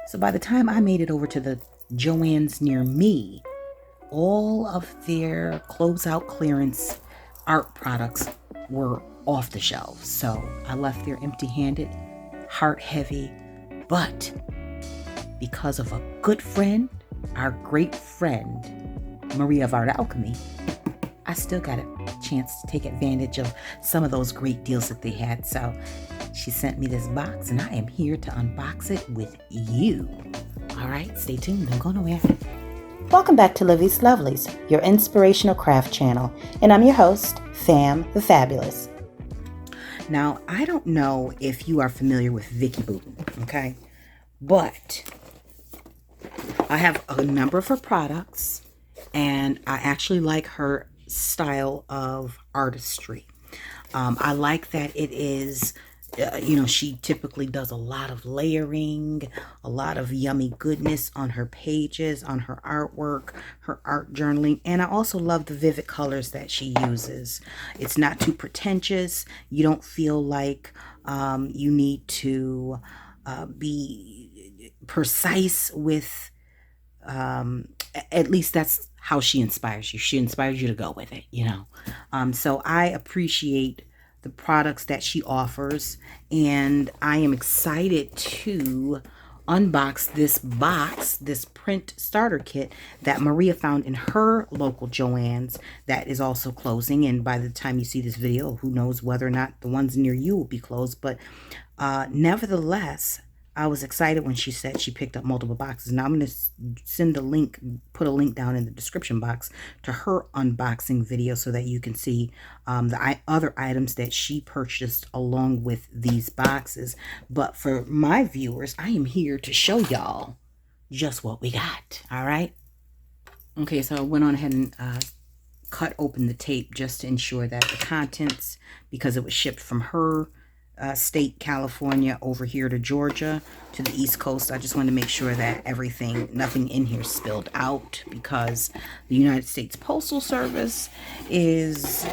So by the time I made it over to the Joann's near me, all of their closeout clearance art products were off the shelves. So I left there empty-handed, heart heavy, but because of a good friend, our great friend, Maria of Art-Alchemy, I still got a chance to take advantage of some of those great deals that they had. So she sent me this box and I am here to unbox it with you. All right, stay tuned. Don't go nowhere. Welcome back to Livie's Lovelies, your inspirational craft channel. And I'm your host, Fam the Fabulous. Now, I don't know if you are familiar with Vicki Boutin, okay? But I have a number of her products, and I actually like her style of artistry. I like that it is, she typically does a lot of layering, a lot of yummy goodness on her pages, on her artwork, her art journaling. And I also love the vivid colors that she uses. It's not too pretentious. You don't feel like you need to be precise with, at least that's how she inspires you. She inspires you to go with it, So I appreciate the products that she offers, and I am excited to unbox this box, this print starter kit that Maria found in her local Joann's that is also closing. And by the time you see this video, who knows whether or not the ones near you will be closed. But nevertheless, I was excited when she said she picked up multiple boxes. Now I'm going to send a link, put a link down in the description box to her unboxing video so that you can see the other items that she purchased along with these boxes. But for my viewers, I am here to show y'all just what we got. All right. Okay, so I went on ahead and cut open the tape just to ensure that the contents, because it was shipped from her state, California, over here to Georgia, to the East Coast. I just wanted to make sure that nothing in here spilled out, because the United States Postal Service is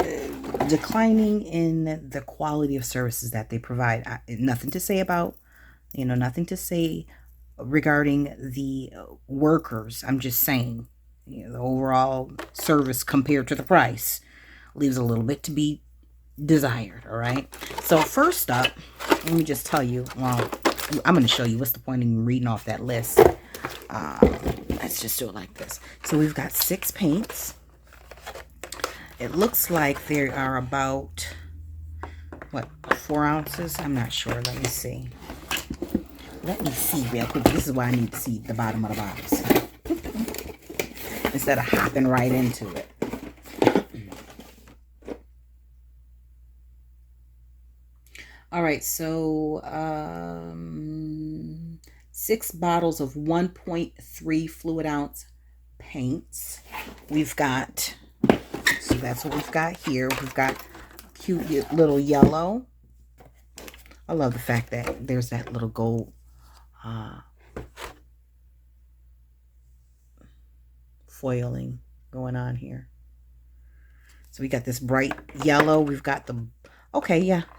declining in the quality of services that they provide. Nothing to say about, nothing to say regarding the workers. I'm just saying, the overall service compared to the price leaves a little bit to be desired. All right, so first up, let me just tell you, well, I'm going to show you. What's the point in reading off that list? Let's just do it like this. So we've got 6 paints. It looks like there are about, what, 4 ounces? I'm not sure. Let me see real quick. This is why I need to see the bottom of the box instead of hopping right into it. All right, so 6 bottles of 1.3 fluid ounce paints. We've got, so that's what we've got here. We've got cute little yellow. I love the fact that there's that little gold foiling going on here. So we got this bright yellow. We've got the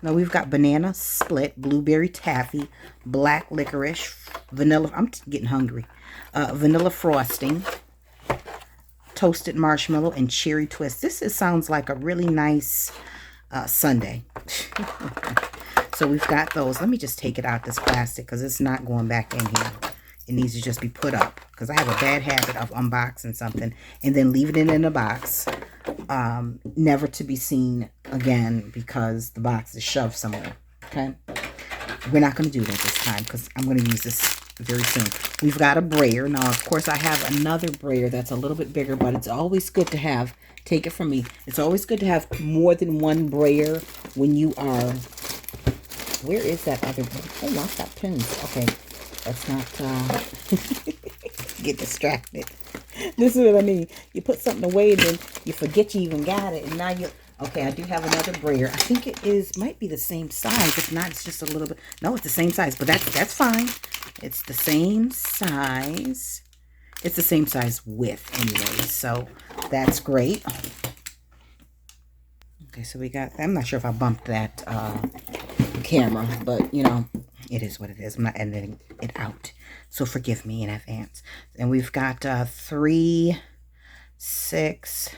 we've got banana split, blueberry taffy, black licorice, vanilla. I'm getting hungry. Vanilla frosting, toasted marshmallow, and cherry twist. Sounds like a really nice sundae. So we've got those. Let me just take it out this plastic because it's not going back in here. It needs to just be put up, because I have a bad habit of unboxing something and then leaving it in a box, never to be seen again because the box is shoved somewhere. Okay, we're not going to do that this time because I'm going to use this very soon. We've got a brayer. Now, of course, I have another brayer that's a little bit bigger, but it's always good to have, take it from me, it's always good to have more than one brayer when you are, where is that other, oh, I've got pins. Okay, let's not get distracted. This is what I mean. You put something away and then you forget you even got it. And now you, okay, I do have another brayer. I think it might be the same size. If not, it's just a little bit, no, it's the same size, but that's fine. It's the same size. It's the same size width anyway, so that's great. Okay, so we got, I'm not sure if I bumped that camera, but It is what it is. I'm not editing it out, so forgive me in advance. And we've got 3, 6,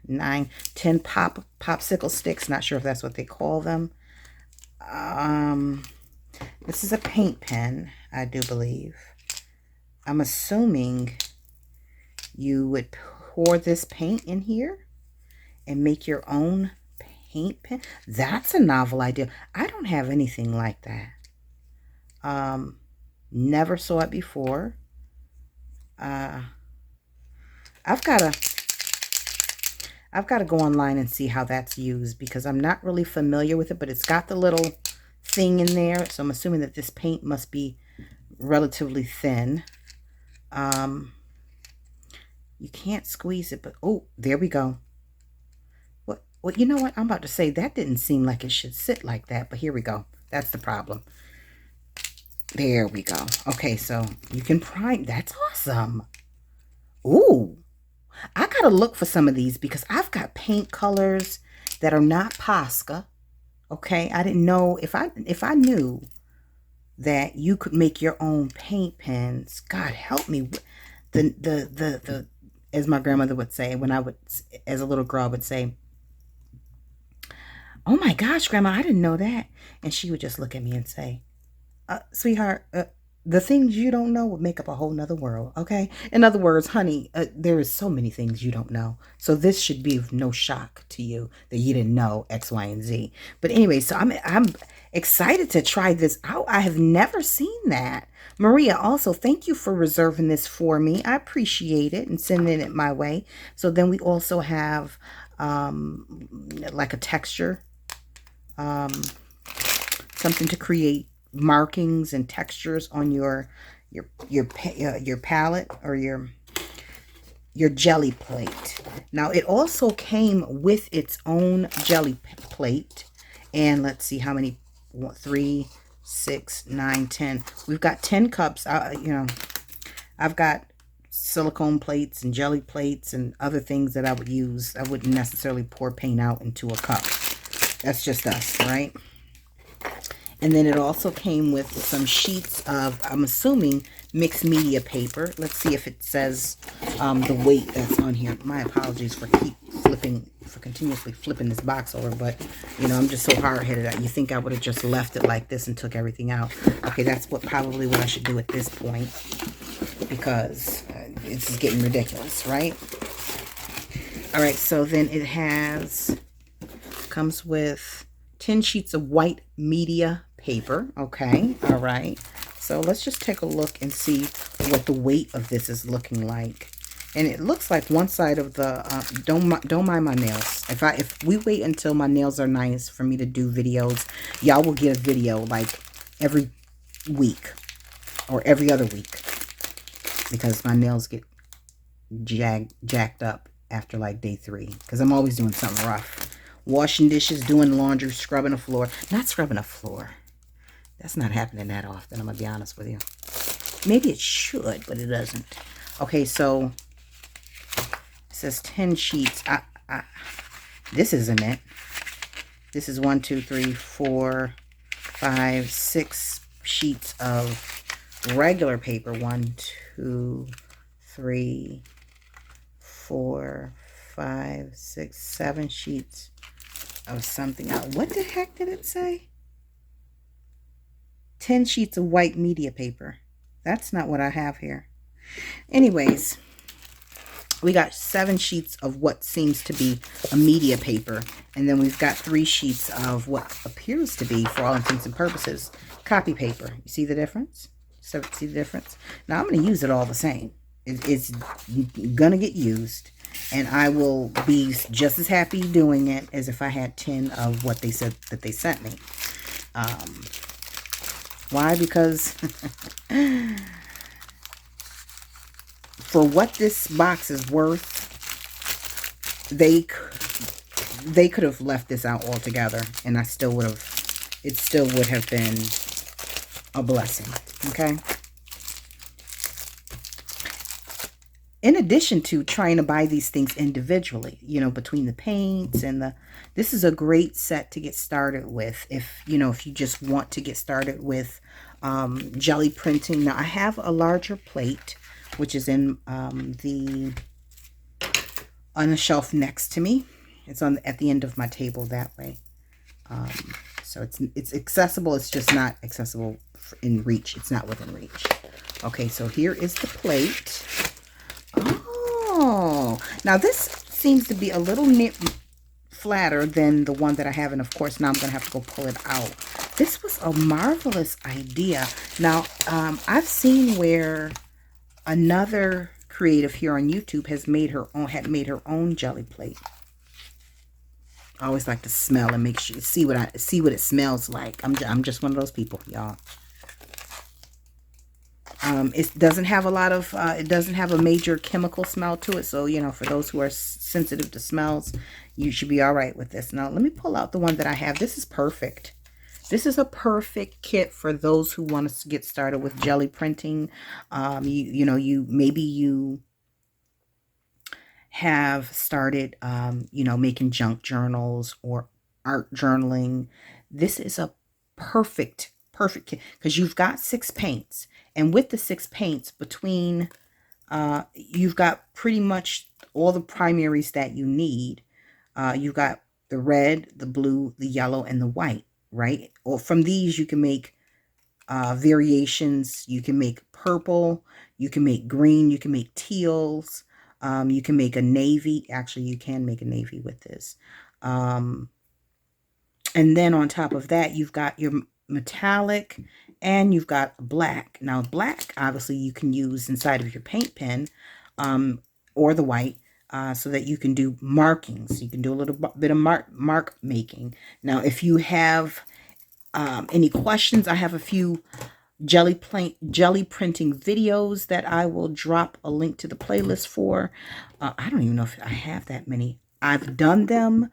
9, 10 popsicle sticks. Not sure if that's what they call them. This is a paint pen, I do believe. I'm assuming you would pour this paint in here and make your own paint pen. That's a novel idea. I don't have anything like that. Never saw it before. I've got to go online and see how that's used, because I'm not really familiar with it, but it's got the little thing in there, so I'm assuming that this paint must be relatively thin. You can't squeeze it, but oh, there we go. Well, you know what? I'm about to say that didn't seem like it should sit like that, but here we go. That's the problem. There we go. Okay, so you can prime. That's awesome. Ooh, I gotta look for some of these, because I've got paint colors that are not Posca. Okay, I didn't know if I knew that you could make your own paint pens. God help me. The as my grandmother would say, when I would, as a little girl, I would say, "Oh my gosh, Grandma, I didn't know that," and she would just look at me and say, "Sweetheart, the things you don't know would make up a whole nother world." Okay, in other words, honey, there is so many things you don't know, so this should be of no shock to you that you didn't know X, Y, and Z. But anyway, so I'm excited to try this out. I have never seen that. Maria, also, thank you for reserving this for me. I appreciate it and sending it my way. So then we also have like a texture, something to create markings and textures on your palette or your jelly plate. Now it also came with its own jelly plate, and let's see how many. 3, 6, 9, 10. We've got 10 cups. You know, I've got silicone plates and jelly plates and other things that I would use. I wouldn't necessarily pour paint out into a cup. That's just us, right? And then it also came with some sheets of, I'm assuming, mixed media paper. Let's see if it says the weight that's on here. My apologies for continuously flipping this box over, but you know, I'm just so hard-headed that you think I would have just left it like this and took everything out. Okay, that's probably what I should do at this point, because it's getting ridiculous, right? All right, so then it comes with 10 sheets of white media paper. Okay, all right, so let's just take a look and see what the weight of this is looking like. And it looks like one side of the don't mind my nails. If we wait until my nails are nice for me to do videos, y'all will get a video like every week or every other week, because my nails get jacked up after like day 3, because I'm always doing something rough. Washing dishes, doing laundry, scrubbing a floor. Not scrubbing a floor. That's not happening that often, I'm gonna be honest with you. Maybe it should, but it doesn't. Okay, so it says 10 sheets. This isn't it. This is 1, 2, 3, 4, 5, 6 sheets of regular paper. 1, 2, 3, 4, 5, 6, 7 sheets of something else. What the heck did it say? 10 sheets of white media paper. That's not what I have here. Anyways, we got 7 sheets of what seems to be a media paper, and then we've got 3 sheets of what appears to be, for all intents and purposes, copy paper. You see the difference? So see the difference? Now I'm going to use it all the same. It's going to get used, and I will be just as happy doing it as if I had 10 of what they said that they sent me. Why? Because for what this box is worth, they could have left this out altogether, and it still would have been a blessing. Okay. In addition to trying to buy these things individually, you know, between the paints and this is a great set to get started with. If you just want to get started with jelly printing. Now I have a larger plate, which is in the on the shelf next to me. It's on at the end of my table that way. So it's accessible. It's just not accessible in reach. It's not within reach. Okay, so here is the plate. Oh, now this seems to be a little flatter than the one that I have, and of course now I'm gonna have to go pull it out. This was a marvelous idea. Now I've seen where another creative here on YouTube has made her own jelly plate. I always like to smell and make sure see what it smells like. I'm just one of those people, y'all. It doesn't have a lot of it doesn't have a major chemical smell to it, so you know, for those who are sensitive to smells, you should be all right with this. Now let me pull out the one that I have. This is perfect. This is a perfect kit for those who want to get started with jelly printing. Maybe you have started, making junk journals or art journaling. This is a perfect kit because you've got 6 paints. And with the 6 paints between, you've got pretty much all the primaries that you need. You've got the red, the blue, the yellow, and the white, right? Or from these, you can make variations. You can make purple, you can make green, you can make teals, you can make a navy. Actually, you can make a navy with this. And then on top of that, you've got your metallic and you've got black. Now, black, obviously, you can use inside of your paint pen or the white so that you can do markings. You can do a little bit of mark making. Now, if you have any questions, I have a few jelly printing videos that I will drop a link to the playlist for. I don't even know if I have that many. I've done them.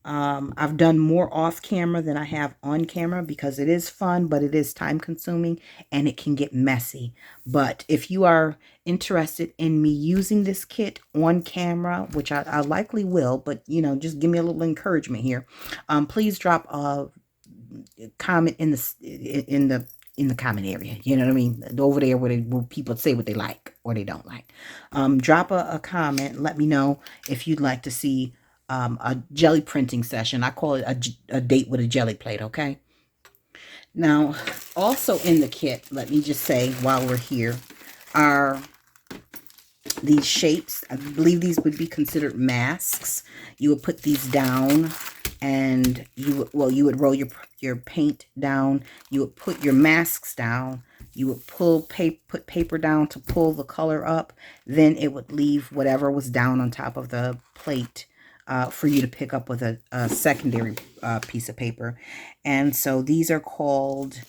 I've done more off camera than I have on camera because it is fun, but it is time consuming and it can get messy. But if you are interested in me using this kit on camera, which I likely will, but just give me a little encouragement here. Please drop a comment in the comment area. You know what I mean? Over there where people say what they like or they don't like. Drop a comment. Let me know if you'd like to see a jelly printing session. I call it a date with a jelly plate, okay? Now, also in the kit, let me just say while we're here, are these shapes. I believe these would be considered masks. You would put these down and you would roll your paint down. You would put your masks down. You would put paper down to pull the color up. Then it would leave whatever was down on top of the plate for you to pick up with a secondary piece of paper. And so these are called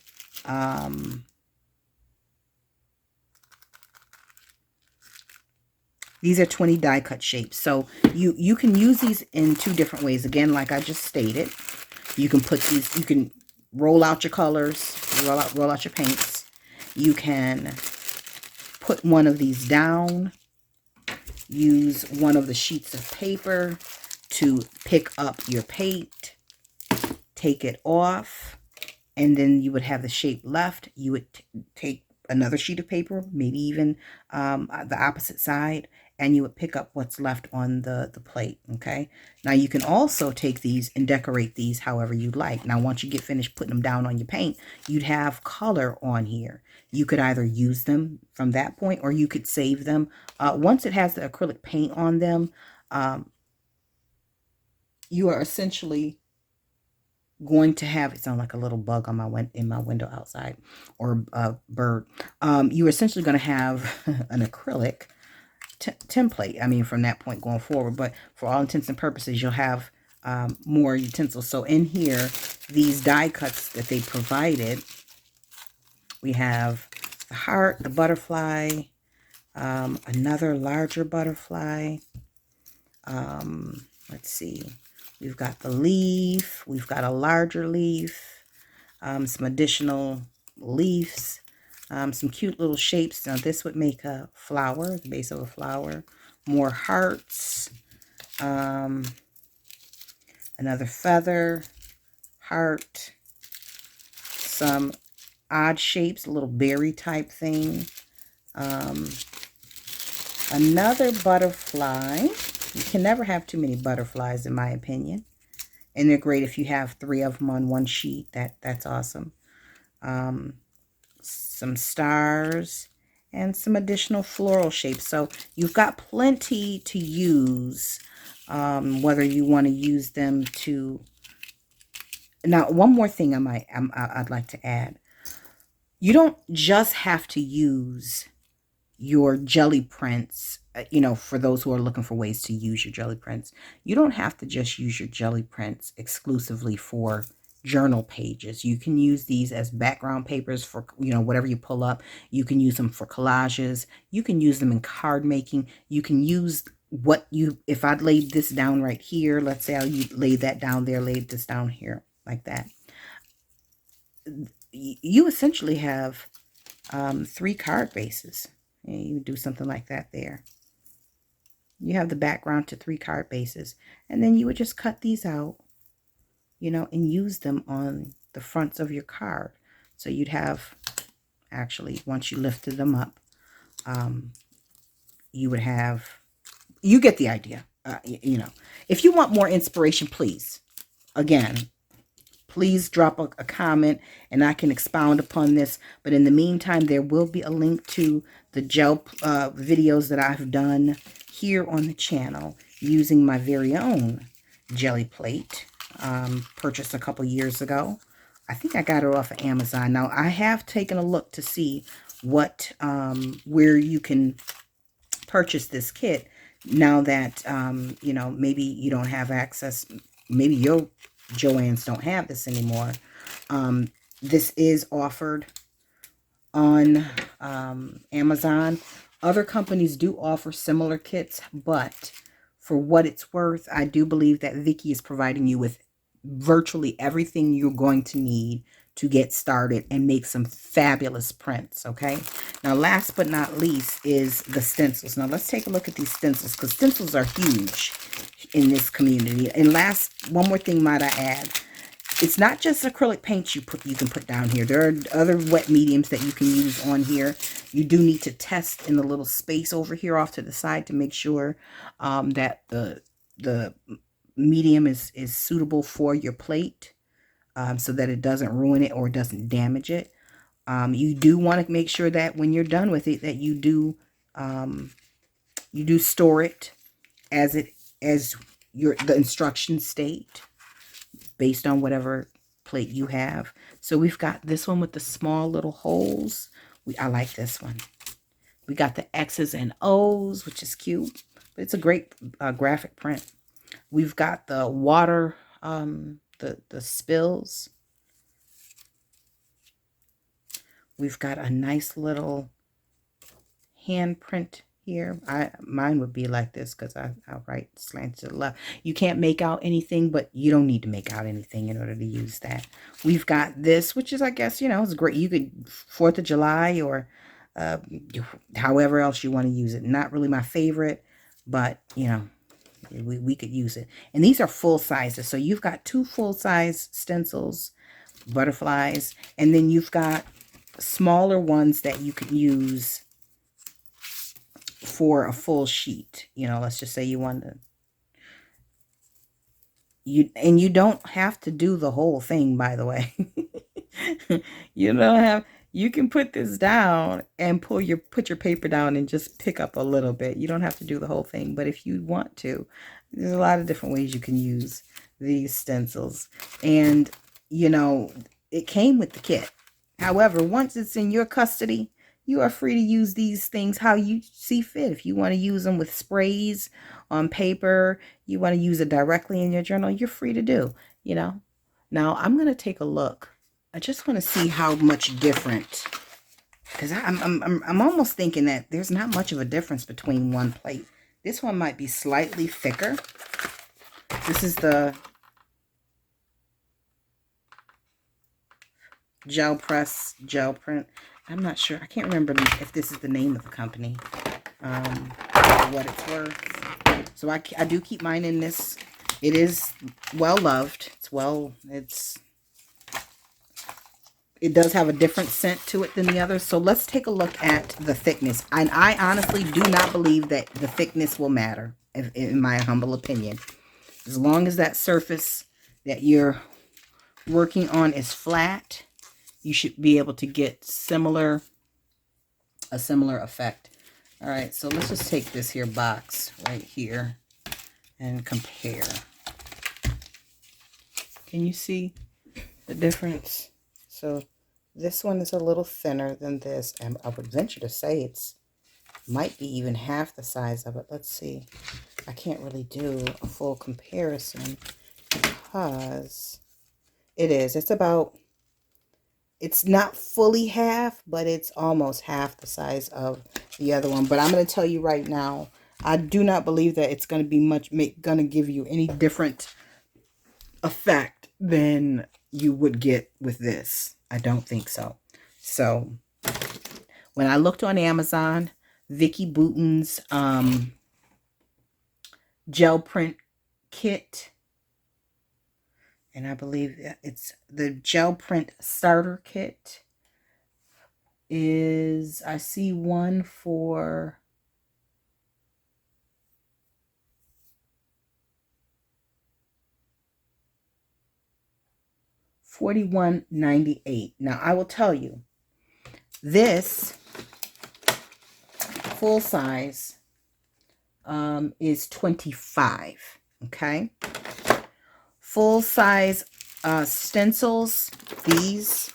these are 20 die cut shapes. So you can use these in 2 different ways. Again, like I just stated, you can put these, you can roll out your colors, roll out your paints. You can put one of these down, use one of the sheets of paper to pick up your paint, take it off, and then you would have the shape left. You would take another sheet of paper, maybe even the opposite side, and you would pick up what's left on the plate, okay? Now, you can also take these and decorate these however you'd like. Now, once you get finished putting them down on your paint, you'd have color on here. You could either use them from that point or you could save them. Once it has the acrylic paint on them, you are essentially going to have, it sounds like a little bug on in my window outside, or a bird. You're essentially going to have an acrylic template, I mean, from that point going forward. But for all intents and purposes, you'll have more utensils. So in here, these die cuts that they provided, we have the heart, the butterfly, another larger butterfly. Let's see. We've got the leaf. We've got a larger leaf. Some additional leaves. Some cute little shapes. Now, this would make a flower, the base of a flower. More hearts. Another feather. Heart. Some odd shapes, a little berry type thing. Another butterfly. You can never have too many butterflies, in my opinion. And they're great if you have 3 of them on one sheet. That's awesome. Some stars and some additional floral shapes. So you've got plenty to use, whether you want to use them to... Now, one more thing I'd like to add. You don't just have to use your jelly prints, for those who are looking for ways to use your jelly prints. You don't have to just use your jelly prints exclusively for journal pages. You can use these as background papers for, whatever you pull up. You can use them for collages. You can use them in card making. You can use if I laid this down right here, let's say I laid that down there, laid this down here like that. You essentially have 3 card bases. And you do something like that there. You have the background to 3 card bases. And then you would just cut these out, and use them on the fronts of your card. So you'd have, actually, once you lifted them up, you would have, you get the idea. If you want more inspiration, please, again, please drop a comment and I can expound upon this. But in the meantime, there will be a link to the gel videos that I've done here on the channel using my very own jelly plate, purchased a couple years ago. I think I got it off of Amazon. Now, I have taken a look to see where you can purchase this kit now that, maybe you don't have access, maybe your Joann's don't have this anymore. This is offered on Amazon. Other companies do offer similar kits, but for what it's worth, I do believe that Vicki is providing you with virtually everything you're going to need to get started and make some fabulous prints, okay? Now, last but not least is the stencils. Now, let's take a look at these stencils, because stencils are huge in this community. And one more thing might I add. It's not just acrylic paints you can put down here. There are other wet mediums that you can use on here. You do need to test in the little space over here off to the side to make sure that the medium is suitable for your plate, so that it doesn't ruin it or doesn't damage it. You do want to make sure that when you're done with it, that you do store it as the instructions state, based on whatever plate you have. So we've got this one with the small little holes. I like this one. We got the X's and O's, which is cute, but it's a great graphic print. We've got the water, the spills. We've got a nice little hand print here. Mine would be like this because I write slant to the left. You can't make out anything, but you don't need to make out anything in order to use that. We've got this, which is, I guess, it's great. You could 4th of July or however else you want to use it. Not really my favorite, but we could use it. And these are full sizes. So you've got 2 full size stencils, butterflies, and then you've got smaller ones that you could use for a full sheet. Let's just say you want to, you don't have to do the whole thing, by the way. You can put this down and put your paper down and just pick up a little bit. You don't have to do the whole thing, but if you want to, there's a lot of different ways you can use these stencils. And it came with the kit. However, once it's in your custody, you are free to use these things how you see fit. If you want to use them with sprays on paper, you want to use it directly in your journal, you're free to do, Now, I'm going to take a look. I just want to see how much different, because I'm almost thinking that there's not much of a difference between one plate. This one might be slightly thicker. This is the gel print. I'm not sure. I can't remember if this is the name of the company, what it's worth. So I do keep mine in this. It is well loved. It's it does have a different scent to it than the others. So let's take a look at the thickness. And I honestly do not believe that the thickness will matter, in my humble opinion. As long as that surface that you're working on is flat, you should be able to get a similar effect. All right, so let's just take this here box right here and compare. Can you see the difference? So this one is a little thinner than this, and I would venture to say it's might be even half the size of it. Let's see. I can't really do a full comparison because it's not fully half, but it's almost half the size of the other one. But I'm going to tell you right now, I do not believe that it's going to be going to give you any different effect than you would get with this. I don't think so. So when I looked on Amazon, Vicki Boutin's gel print kit, and I believe it's the gel print starter kit, is, I see one for $41.98. Now I will tell you, this full size is $25. Okay, full size stencils, these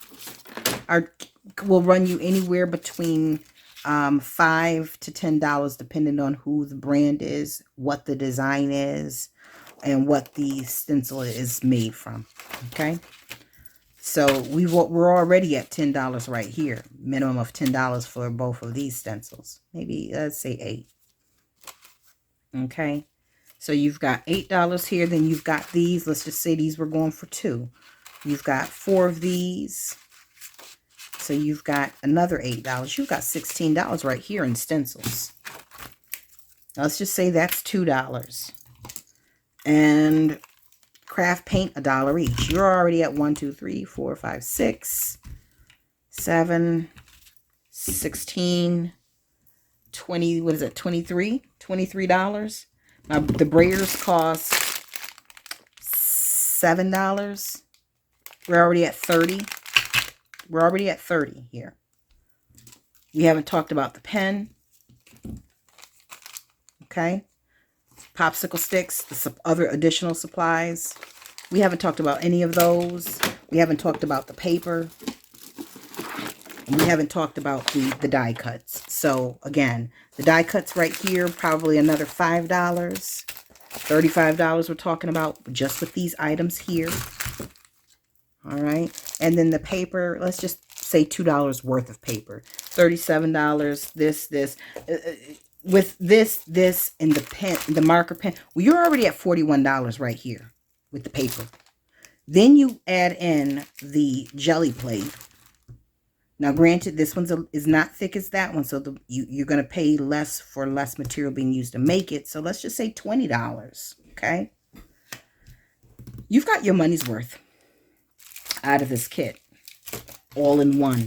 will run you anywhere between $5 to $10, depending on who the brand is, what the design is, and what the stencil is made from. Okay, so we're already at $10 right here, minimum of $10 for both of these stencils. Maybe let's say $8. Okay, so you've got $8 here. Then you've got these. Let's just say these were going for $2. You've got 4 of these. So you've got another $8. You've got $16 right here in stencils. Now let's just say that's $2. And craft paint, $1 each. You're already at 1, 2, 3, 4, 5, 6, 7, 16, 20. What is it? $23. Now the braiders cost $7. We're already at 30. We're already at 30 here. We haven't talked about the pen. Okay. Popsicle sticks, the other additional supplies. We haven't talked about any of those. We haven't talked about the paper. And we haven't talked about the die cuts. So again, the die cuts right here, probably another $5. $35 we're talking about just with these items here. All right. And then the paper, let's just say $2 worth of paper. $37. This. With this, and the pen, the marker pen, well, you're already at $41 right here with the paper. Then you add in the jelly plate. Now, granted, this one is not thick as that one, so you're going to pay less for less material being used to make it. So let's just say $20, okay? You've got your money's worth out of this kit, all in one,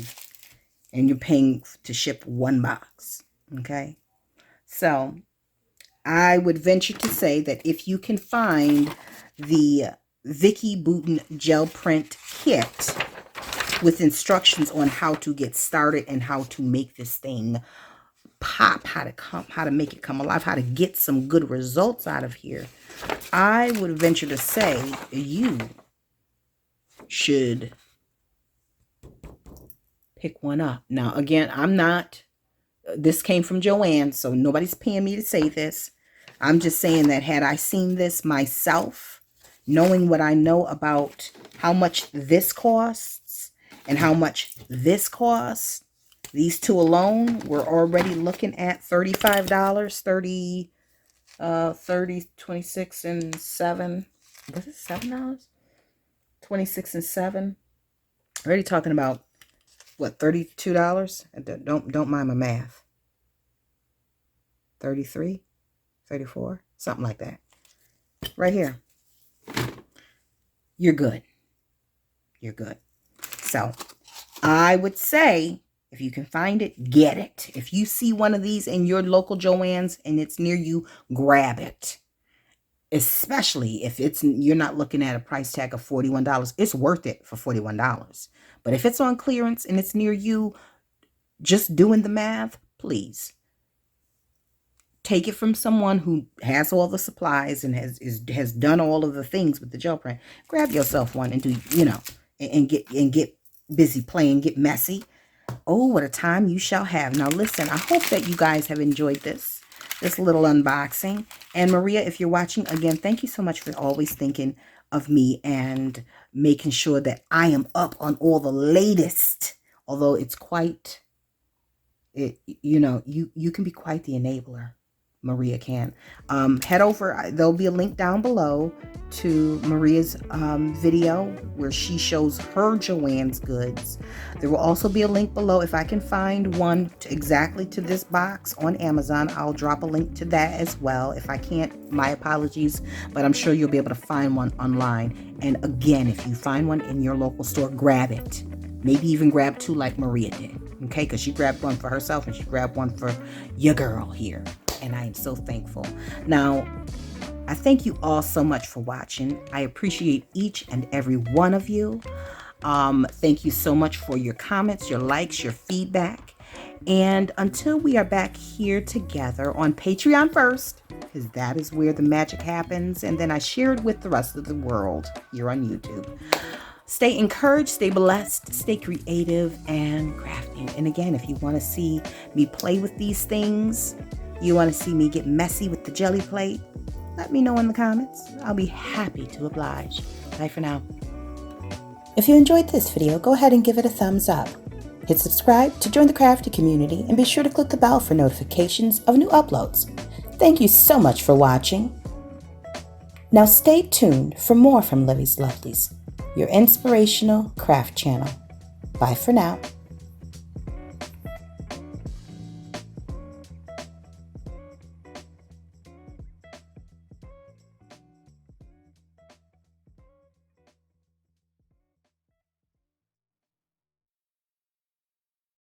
and you're paying to ship one box, okay? So I would venture to say that if you can find the Vicki Boutin gel print kit with instructions on how to get started and how to make this thing pop, how to make it come alive, how to get some good results out of here, I would venture to say you should pick one up. Now, again, this came from Joanne, so nobody's paying me to say this. I'm just saying that had I seen this myself, knowing what I know about how much this costs and how much this costs, these two alone, we're already looking at $35, 26 and 7. Was it $7? 26 and 7. Already talking about what, $32? Don't mind my math. 33, 34, something like that. Right here. You're good. You're good. So I would say, if you can find it, get it. If you see one of these in your local Joann's and it's near you, grab it. Especially if you're not looking at a price tag of $41. It's worth it for $41. But if it's on clearance and it's near you, just doing the math, please take it from someone who has all the supplies and has done all of the things with the gel print. Grab yourself one and do, and get busy playing, get messy. Oh, what a time you shall have. Now listen, I hope that you guys have enjoyed this little unboxing. And Maria, if you're watching, again, thank you so much for always thinking of me and making sure that I am up on all the latest. Although it's quite, you can be quite the enabler. Maria can. Head over, there'll be a link down below to Maria's video where she shows her Joann's goods. There will also be a link below. If I can find one exactly to this box on Amazon, I'll drop a link to that as well. If I can't, my apologies, but I'm sure you'll be able to find one online. And again, if you find one in your local store, grab it. Maybe even grab two like Maria did, okay? Because she grabbed one for herself and she grabbed one for your girl here. And I am so thankful. Now, I thank you all so much for watching. I appreciate each and every one of you. Thank you so much for your comments, your likes, your feedback. And until we are back here together on Patreon first, because that is where the magic happens, and then I share it with the rest of the world here on YouTube. Stay encouraged, stay blessed, stay creative and crafting. And again, if you want to see me play with these things, you want to see me get messy with the jelly plate, let me know in the comments. I'll be happy to oblige. Bye for now. If you enjoyed this video, go ahead and give it a thumbs up. Hit subscribe to join the crafty community and be sure to click the bell for notifications of new uploads. Thank you so much for watching. Now stay tuned for more from Livie's Lovelies, your inspirational craft channel. Bye for now.